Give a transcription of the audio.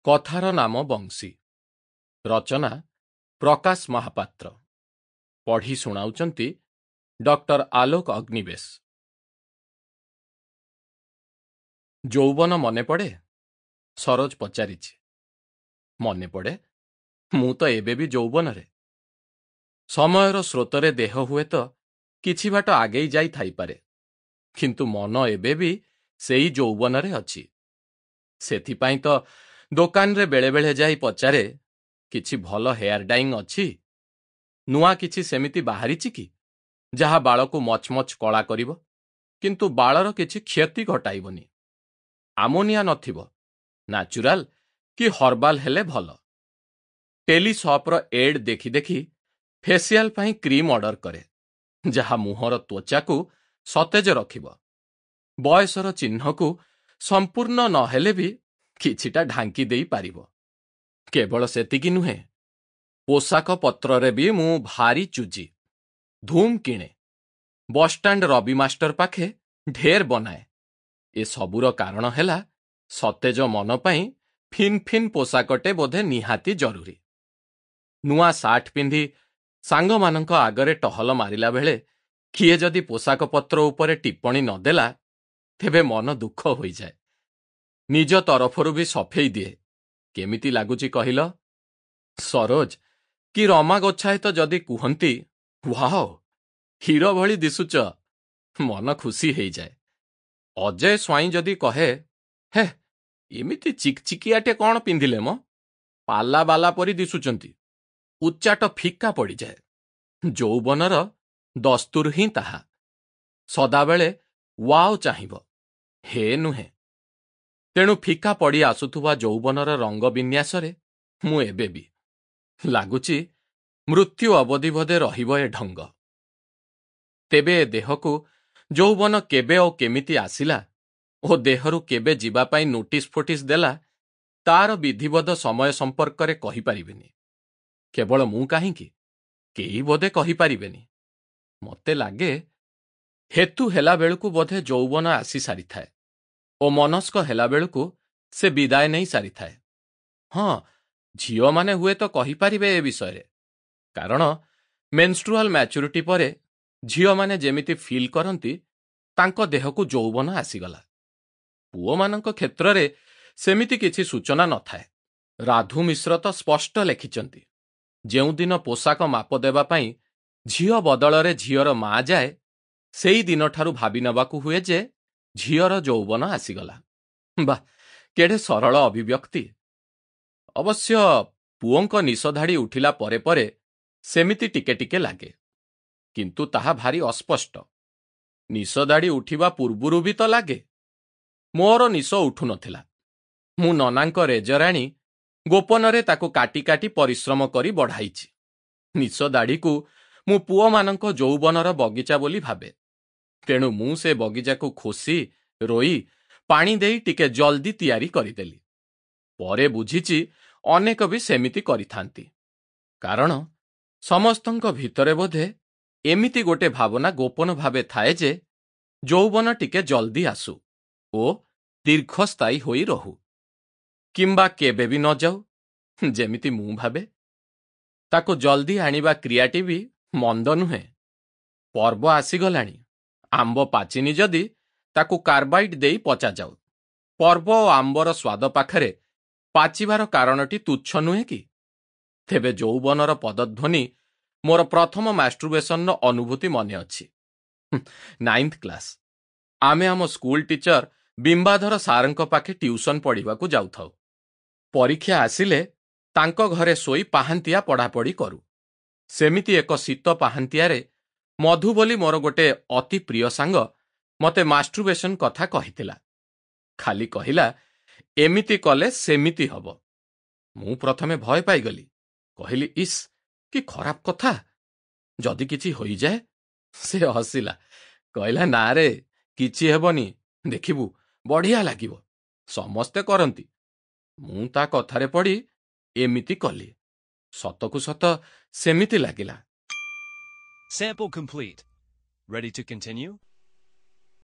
କଥାର ନାମ ବଂଶୀ। ରଚନା ପ୍ରକାଶ ମହାପାତ୍ର। ପଢ଼ି ଶୁଣାଉଛନ୍ତି ଡକ୍ଟର ଆଲୋକ ଅଗ୍ନିବେଶ। ଯୌବନ ମନେ ପଡ଼େ? ସରୋଜ ପଚାରିଛି। ମନେ ପଡ଼େ? ମୁଁ ତ ଏବେ ବି ଯୌବନରେ। ସମୟର ସ୍ରୋତରେ ଦେହ ହୁଏତ କିଛି ବାଟ ଆଗେଇ ଯାଇ ଥାଇପାରେ, କିନ୍ତୁ ମନ ଏବେ ବି ସେଇ ଯୌବନରେ ଅଛି। ସେଥିପାଇଁ ତ ଦୋକାନରେ ବେଳେବେଳେ ଯାଇ ପଚାରେ, କିଛି ଭଲ ହେୟାର ଡାଇଂ ଅଛି? ନୂଆ କିଛି ସେମିତି ବାହାରିଛି କି ଯାହା ବାଳକୁ ମଚମଚ କଳା କରିବ, କିନ୍ତୁ ବାଳର କିଛି କ୍ଷତି ଘଟାଇବନି? ଆମୋନିଆ ନଥିବ, ନ୍ୟାଚୁରାଲ କି ହର୍ବାଲ ହେଲେ ଭଲ। ଟେଲିସପ୍ର ଏଡ୍ ଦେଖି ଦେଖି ଫେସିଆଲ ପାଇଁ କ୍ରିମ୍ ଅର୍ଡର କରେ, ଯାହା ମୁହଁର ତ୍ୱଚାକୁ ସତେଜ ରଖିବ। ବୟସର ଚିହ୍ନକୁ ସମ୍ପୂର୍ଣ୍ଣ ନହେଲେ ବି କିଛିଟା ଢାଙ୍କି ଦେଇପାରିବ। କେବଳ ସେତିକି ନୁହେଁ, ପୋଷାକ ପତ୍ରରେ ବି ମୁଁ ଭାରି ଚୁଜି। ଧୁମ୍ କିଣେ, ବସଷ୍ଟାଣ୍ଡ ରବି ମାଷ୍ଟର ପାଖେ ଢେର ବନାଏ। ଏସବୁର କାରଣ ହେଲା ସତେଜ ମନ ପାଇଁ ଫିନ୍ ଫିନ୍ ପୋଷାକଟେ ବୋଧେ ନିହାତି ଜରୁରୀ। ନୂଆ ସାର୍ଟ ପିନ୍ଧି ସାଙ୍ଗମାନଙ୍କ ଆଗରେ ଟହଲ ମାରିଲା ବେଳେ କିଏ ଯଦି ପୋଷାକପତ୍ର ଉପରେ ଟିପ୍ପଣୀ ନଦେଲା, ତେବେ ମନ ଦୁଃଖ ହୋଇଯାଏ। ନିଜ ତରଫରୁ ବି ସଫେଇ ଦିଏ। କେମିତି ଲାଗୁଛି କହିଲ? ସରୋଜ କି ରମା ଗୋଚ୍ଛାଏତ ଯଦି କୁହନ୍ତି, ୱାଓ, ହିରୋ ଭଳି ଦିଶୁଛ, ମନ ଖୁସି ହେଇଯାଏ। ଅଜୟ ସ୍ୱାଇଁ ଯଦି କହେ, ହେ, ଏମିତି ଚିକଚିକିଆଟେ କ'ଣ ପିନ୍ଧିଲେ ମ, ପାଲା ବାଲା ପରି ଦିଶୁଛନ୍ତି, ଉଚ୍ଚାଟ ଫିକା ପଡ଼ିଯାଏ। ଯୌବନର ଦସ୍ତୁର ହିଁ ତାହା। ସଦାବେଳେ ୱାଓ ଚାହିଁବ, ହେ ନୁହେଁ। ତେଣୁ ଫିକା ପଡ଼ି ଆସୁଥିବା ଯୌବନର ରଙ୍ଗ ବିନ୍ୟାସରେ ମୁଁ ଏବେ ବି ଲାଗୁଛି ମୃତ୍ୟୁ ଅବଧି ବୋଧେ ରହିବ ଏ ଢଙ୍ଗ। ତେବେ ଏ ଦେହକୁ ଯୌବନ କେବେ ଓ କେମିତି ଆସିଲା ଓ ଦେହରୁ କେବେ ଯିବା ପାଇଁ ନୋଟିସ ଫୋଟିସ ଦେଲା, ତାର ବିଧିବଦ୍ଧ ସମୟ ସମ୍ପର୍କରେ କହିପାରିବିନି। କେବଳ ମୁଁ କାହିଁକି, କେହି ବୋଧେ କହିପାରିବେନି। ମୋତେ ଲାଗେ ହେତୁ ହେଲା ବେଳକୁ ବୋଧେ ଯୌବନ ଆସି ସାରିଥାଏ ଓ ମନସ୍କ ହେଲା ବେଳକୁ ସେ ବିଦାୟ ନେଇ ସାରିଥାଏ। ହଁ, ଝିଅମାନେ ହୁଏତ କହିପାରିବେ ଏ ବିଷୟରେ, କାରଣ ମେନଷ୍ଟ୍ରୁଆଲ ମ୍ୟାଚୁରିଟି ପରେ ଝିଅମାନେ ଯେମିତି ଫିଲ୍ କରନ୍ତି ତାଙ୍କ ଦେହକୁ ଯୌବନ ଆସିଗଲା। ପୁଅମାନଙ୍କ କ୍ଷେତ୍ରରେ ସେମିତି କିଛି ସୂଚନା ନଥାଏ। ରାଧୁ ମିଶ୍ର ତ ସ୍ପଷ୍ଟ ଲେଖିଛନ୍ତି, ଯେଉଁଦିନ ପୋଷାକ ମାପ ଦେବା ପାଇଁ ଝିଅ ବଦଳରେ ଝିଅର ମା ଯାଏ, ସେଇ ଦିନଠାରୁ ଭାବି ନେବାକୁ ହୁଏ ଯେ ଝିଅର ଯୌବନ ଆସିଗଲା। ବାଃ, କେଡ଼େ ସରଳ ଅଭିବ୍ୟକ୍ତି! ଅବଶ୍ୟ ପୁଅଙ୍କ ନିଶଧାଡ଼ି ଉଠିଲା ପରେ ପରେ ସେମିତି ଟିକେ ଟିକେ ଲାଗେ, କିନ୍ତୁ ତାହା ଭାରି ଅସ୍ପଷ୍ଟ। ନିଶଦାଢ଼ି ଉଠିବା ପୂର୍ବରୁ ବି ତ ଲାଗେ। ମୋର ନିଶ ଉଠୁନଥିଲା। ମୁଁ ନନାଙ୍କ ରେଜର ଆଣି ଗୋପନରେ ତାକୁ କାଟି କାଟି ପରିଶ୍ରମ କରି ବଢ଼ାଇଛି। ନିଶଦାଢ଼ିକୁ ମୁଁ ପୁଅମାନଙ୍କ ଯୌବନର ବଗିଚା ବୋଲି ଭାବେ। ତେଣୁ ମୁଁ ସେ ବଗିଚାକୁ ଖୋସି ରୋଇ ପାଣି ଦେଇ ଟିକେ ଜଲ୍ଦି ତିଆରି କରିଦେଲି। ପରେ ବୁଝିଛି ଅନେକ ବି ସେମିତି କରିଥାନ୍ତି, କାରଣ ସମସ୍ତଙ୍କ ଭିତରେ ବୋଧେ ଏମିତି ଗୋଟେ ଭାବନା ଗୋପନ ଭାବେ ଥାଏ ଯେ ଯୌବନ ଟିକେ ଜଲ୍ଦି ଆସୁ ଓ ଦୀର୍ଘସ୍ଥାୟୀ ହୋଇ ରହୁ, କିମ୍ବା କେବେ ବି ନ ଯାଉ, ଯେମିତି ମୁଁ ଭାବେ। ତାକୁ ଜଲ୍ଦି ଆଣିବା କ୍ରିୟାଟି ବି ମନ୍ଦ ନୁହେଁ। ପର୍ବ ଆସିଗଲାଣି, ଆମ୍ବ ପାଚିନି ଯଦି ତାକୁ କାର୍ବାଇଡ୍ ଦେଇ ପଚାଯାଉ। ପର୍ବ ଓ ଆମ୍ବର ସ୍ୱାଦ ପାଖରେ ପାଚିବାର କାରଣଟି ତୁଚ୍ଛ ନୁହେଁ କି? ତେବେ ଯୌବନର ପଦଧ୍ୱନି ମୋର ପ୍ରଥମ ମାଷ୍ଟ୍ରୁବେସନର ଅନୁଭୂତି ମନେ ଅଛି। 9th class. ଆମେ ଆମ ସ୍କୁଲ ଟିଚର ବିମ୍ବାଧର ସାରଙ୍କ ପାଖେ ଟ୍ୟୁସନ ପଢ଼ିବାକୁ ଯାଉଥାଉ। ପରୀକ୍ଷା ଆସିଲେ ତାଙ୍କ ଘରେ ଶୋଇ ପାହାନ୍ତିଆ ପଢ଼ାପଢ଼ି କରୁ। ସେମିତି ଏକ ଶୀତ ପାହାନ୍ତିଆରେ ମଧୁ ବୋଲି ମୋର ଗୋଟେ ଅତି ପ୍ରିୟ ସାଙ୍ଗ ମୋତେ ମାଷ୍ଟ୍ରୁବେସନ କଥା କହିଥିଲା। ଖାଲି କହିଲା, ଏମିତି କଲେ ସେମିତି ହବ। ମୁଁ ପ୍ରଥମେ ଭୟ ପାଇଗଲି। କହିଲି, ଇସ୍, କି ଖରାପ କଥା, ଯଦି କିଛି ହୋଇଯାଏ? ସେ ହସିଲା, କହିଲା, ନା ରେ, କିଛି ହେବନି, ଦେଖିବୁ ବଢ଼ିଆ ଲାଗିବ, ସମସ୍ତେ କରନ୍ତି। ମୁଁ ତା କଥାରେ ପଡ଼ି ଏମିତି କଲି। ସତକୁ ସତ ସେମିତି ଲାଗିଲା। Sample complete. Ready to continue?